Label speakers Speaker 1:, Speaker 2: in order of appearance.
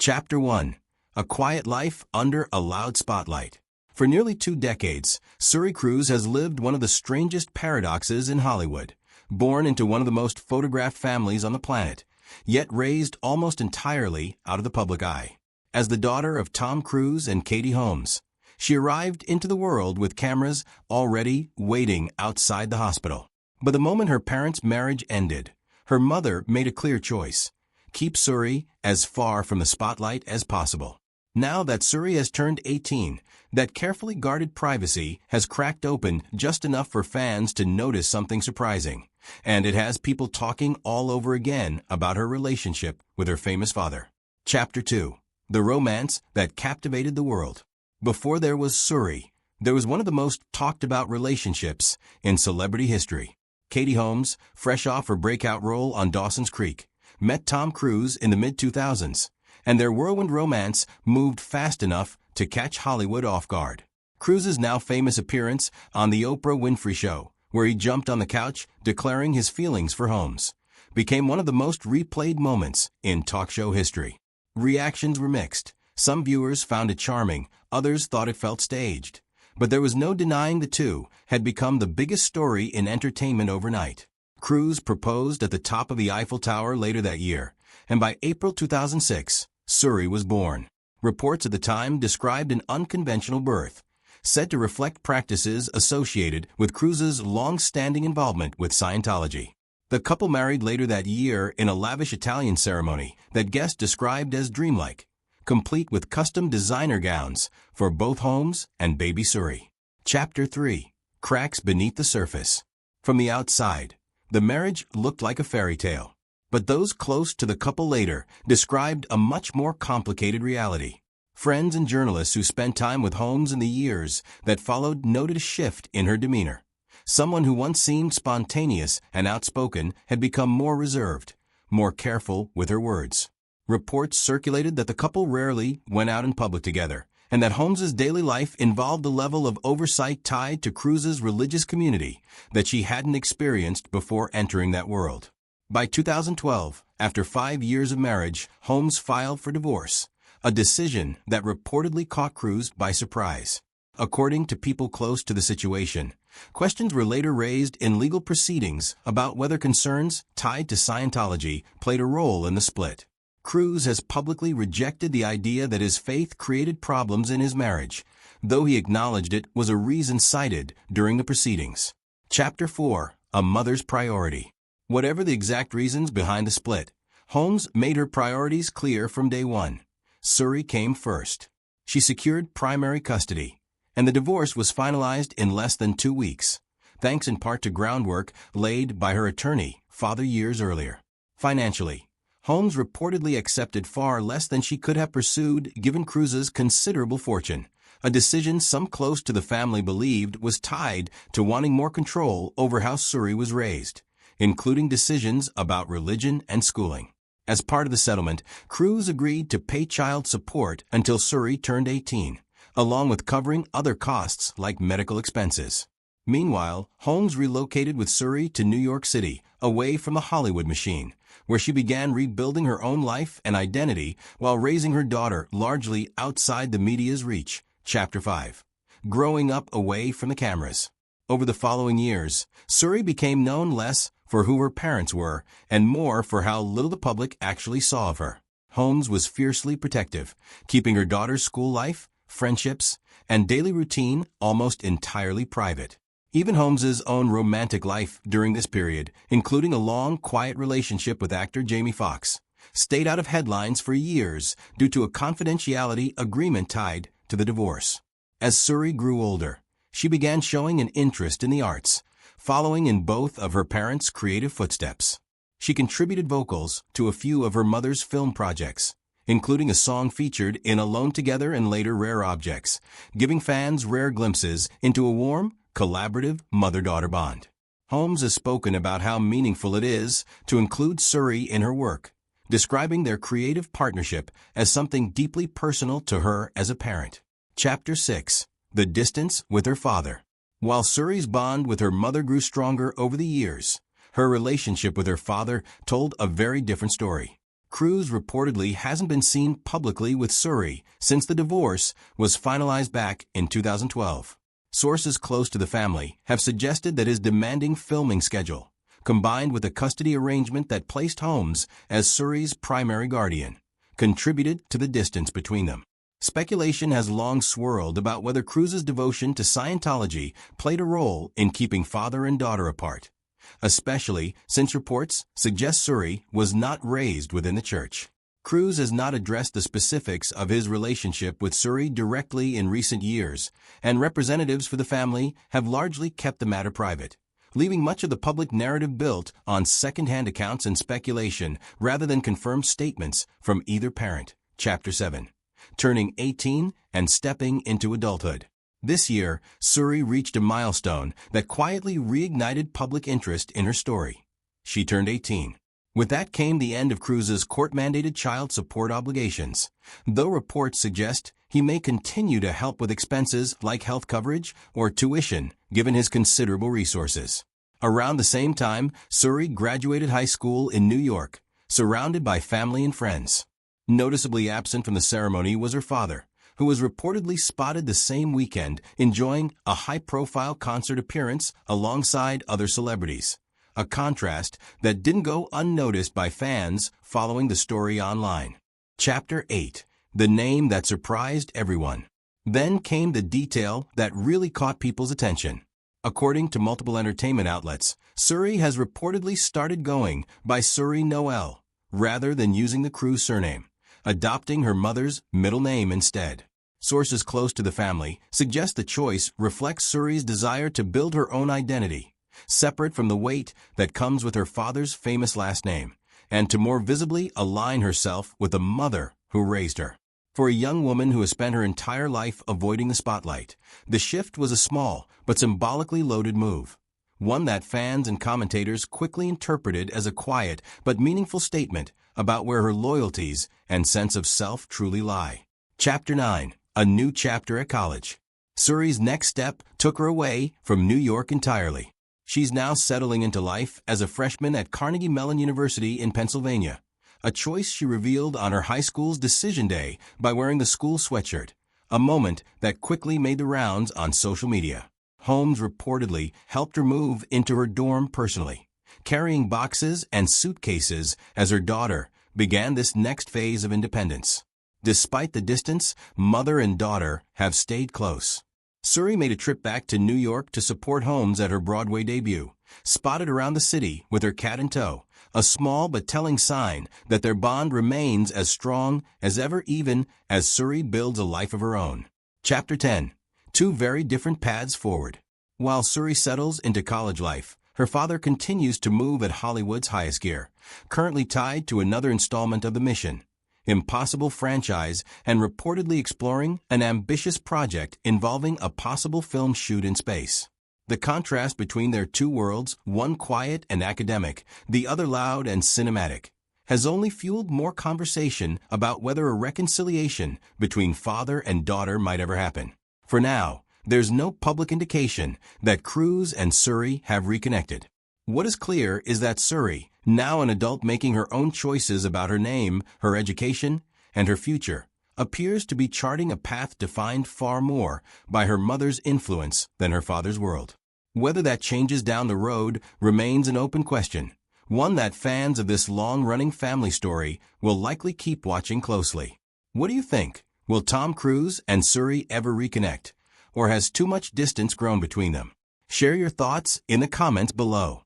Speaker 1: Chapter 1. A Quiet Life Under a Loud Spotlight. For nearly 2 decades, Suri Cruise has lived one of the strangest paradoxes in Hollywood. Born into one of the most photographed families on the planet, yet raised almost entirely out of the public eye. As the daughter of Tom Cruise and Katie Holmes, she arrived into the world with cameras already waiting outside the hospital. But the moment her parents' marriage ended, her mother made a clear choice: keep Suri as far from the spotlight as possible. Now that Suri has turned 18, that carefully guarded privacy has cracked open just enough for fans to notice something surprising, and it has people talking all over again about her relationship with her famous father. Chapter 2. The Romance That Captivated the World. Before there was Suri, there was one of the most talked about relationships in celebrity history. Katie Holmes, fresh off her breakout role on Dawson's Creek, met Tom Cruise in the mid-2000s, and their whirlwind romance moved fast enough to catch Hollywood off guard. Cruise's now famous appearance on The Oprah Winfrey Show, where he jumped on the couch declaring his feelings for Holmes, became one of the most replayed moments in talk show history. Reactions were mixed. Some viewers found it charming, others thought it felt staged. But there was no denying the two had become the biggest story in entertainment overnight. Cruise proposed at the top of the Eiffel Tower later that year, and by April 2006, Suri was born. Reports at the time described an unconventional birth, said to reflect practices associated with Cruise's long-standing involvement with Scientology. The couple married later that year in a lavish Italian ceremony that guests described as dreamlike, complete with custom designer gowns for both Holmes and baby Suri. Chapter 3. Cracks Beneath the Surface. From the outside, the marriage looked like a fairy tale, but those close to the couple later described a much more complicated reality. Friends and journalists who spent time with Holmes in the years that followed noted a shift in her demeanor. Someone who once seemed spontaneous and outspoken had become more reserved, more careful with her words. Reports circulated that the couple rarely went out in public together, and that Holmes's daily life involved a level of oversight tied to Cruise's religious community that she hadn't experienced before entering that world. By 2012, after 5 years of marriage, Holmes filed for divorce, a decision that reportedly caught Cruise by surprise. According to people close to the situation, questions were later raised in legal proceedings about whether concerns tied to Scientology played a role in the split. Cruise has publicly rejected the idea that his faith created problems in his marriage, though he acknowledged it was a reason cited during the proceedings. Chapter 4. A Mother's Priority. Whatever the exact reasons behind the split, Holmes made her priorities clear from day one. Suri came first. She secured primary custody, and the divorce was finalized in less than 2 weeks, thanks in part to groundwork laid by her attorney, father, years earlier. Financially, Holmes reportedly accepted far less than she could have pursued given Cruise's considerable fortune, a decision some close to the family believed was tied to wanting more control over how Suri was raised, including decisions about religion and schooling. As part of the settlement, Cruise agreed to pay child support until Suri turned 18, along with covering other costs like medical expenses. Meanwhile, Holmes relocated with Suri to New York City, away from the Hollywood machine, where she began rebuilding her own life and identity while raising her daughter largely outside the media's reach. Chapter 5. Growing up away from the cameras. Over the following years, Suri became known less for who her parents were and more for how little the public actually saw of her. Holmes was fiercely protective, keeping her daughter's school life, friendships, and daily routine almost entirely private. Even Holmes's own romantic life during this period, including a long, quiet relationship with actor Jamie Foxx, stayed out of headlines for years due to a confidentiality agreement tied to the divorce. As Suri grew older, she began showing an interest in the arts, following in both of her parents' creative footsteps. She contributed vocals to a few of her mother's film projects, including a song featured in Alone Together and later Rare Objects, giving fans rare glimpses into a warm, collaborative mother-daughter bond. Holmes has spoken about how meaningful it is to include Suri in her work, describing their creative partnership as something deeply personal to her as a parent. Chapter 6. The Distance with Her Father. While Suri's bond with her mother grew stronger over the years, her relationship with her father told a very different story. Cruise reportedly hasn't been seen publicly with Suri since the divorce was finalized back in 2012. Sources close to the family have suggested that his demanding filming schedule, combined with a custody arrangement that placed Holmes as Suri's primary guardian, contributed to the distance between them. Speculation has long swirled about whether Cruise's devotion to Scientology played a role in keeping father and daughter apart, especially since reports suggest Suri was not raised within the church. Cruise has not addressed the specifics of his relationship with Suri directly in recent years, and representatives for the family have largely kept the matter private, leaving much of the public narrative built on second-hand accounts and speculation rather than confirmed statements from either parent. Chapter 7. Turning 18 and stepping into adulthood. This year, Suri reached a milestone that quietly reignited public interest in her story. She turned 18. With that came the end of Cruise's court-mandated child support obligations, though reports suggest he may continue to help with expenses like health coverage or tuition, given his considerable resources. Around the same time, Suri graduated high school in New York, surrounded by family and friends. Noticeably absent from the ceremony was her father, who was reportedly spotted the same weekend enjoying a high-profile concert appearance alongside other celebrities, a contrast that didn't go unnoticed by fans following the story online. Chapter 8. The name that surprised everyone. Then came the detail that really caught people's attention. According to multiple entertainment outlets, Suri has reportedly started going by Suri Noel, rather than using the Cruise surname, adopting her mother's middle name instead. Sources close to the family suggest the choice reflects Suri's desire to build her own identity, separate from the weight that comes with her father's famous last name, and to more visibly align herself with the mother who raised her. For a young woman who has spent her entire life avoiding the spotlight, the shift was a small but symbolically loaded move, one that fans and commentators quickly interpreted as a quiet but meaningful statement about where her loyalties and sense of self truly lie. Chapter 9. A new chapter at college. Suri's next step took her away from New York entirely. She's now settling into life as a freshman at Carnegie Mellon University in Pennsylvania, a choice she revealed on her high school's decision day by wearing the school sweatshirt, a moment that quickly made the rounds on social media. Holmes reportedly helped her move into her dorm personally, carrying boxes and suitcases as her daughter began this next phase of independence. Despite the distance, mother and daughter have stayed close. Suri made a trip back to New York to support Holmes at her Broadway debut, spotted around the city with her cat in tow, a small but telling sign that their bond remains as strong as ever even as Suri builds a life of her own. Chapter 10. Two very different paths forward. While Suri settles into college life, her father continues to move at Hollywood's highest gear, currently tied to another installment of the Mission Impossible franchise and reportedly exploring an ambitious project involving a possible film shoot in space. The contrast between their two worlds, one quiet and academic, the other loud and cinematic, has only fueled more conversation about whether a reconciliation between father and daughter might ever happen. For now, there's no public indication that Cruise and Suri have reconnected. What is clear is that Suri, now an adult making her own choices about her name, her education, and her future, appears to be charting a path defined far more by her mother's influence than her father's world. Whether that changes down the road remains an open question, one that fans of this long-running family story will likely keep watching closely. What do you think? Will Tom Cruise and Suri ever reconnect, or has too much distance grown between them? Share your thoughts in the comments below.